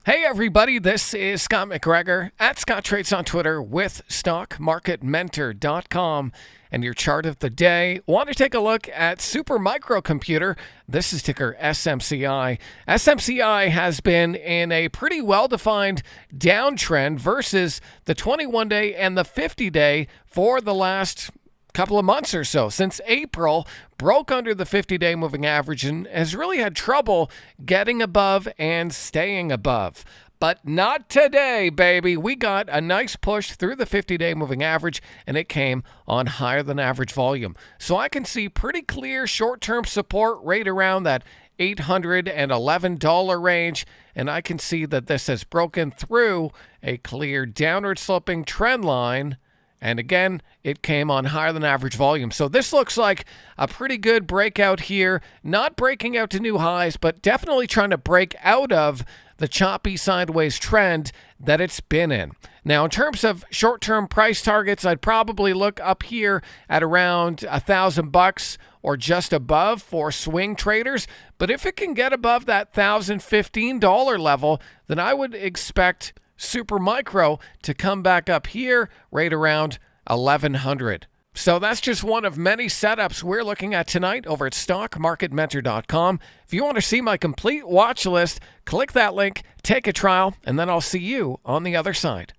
Hey everybody, this is Scott McGregor at Scott Trades on Twitter with StockMarketMentor.com and your chart of the day. Want to take a look at Super Microcomputer. This is ticker SMCI. SMCI has been in a pretty well-defined downtrend versus the 21-day and the 50-day for the last couple of months or so. Since April, broke under the 50-day moving average and has really had trouble getting above and staying above. But not today, baby. We got a nice push through the 50-day moving average, and it came on higher than average volume. So I can see pretty clear short-term support right around that $811 range, and I can see that this has broken through a clear downward sloping trend line. And again, it came on higher than average volume. So this looks like a pretty good breakout here. Not breaking out to new highs, but definitely trying to break out of the choppy sideways trend that it's been in. Now, in terms of short-term price targets, I'd probably look up here at around $1,000 or just above for swing traders. But if it can get above that $1,015 level, then I would expect Super Micro to come back up here right around 1100. So that's just one of many setups we're looking at tonight over at StockMarketMentor.com. If you want to see my complete watch list, click that link, take a trial, and then I'll see you on the other side.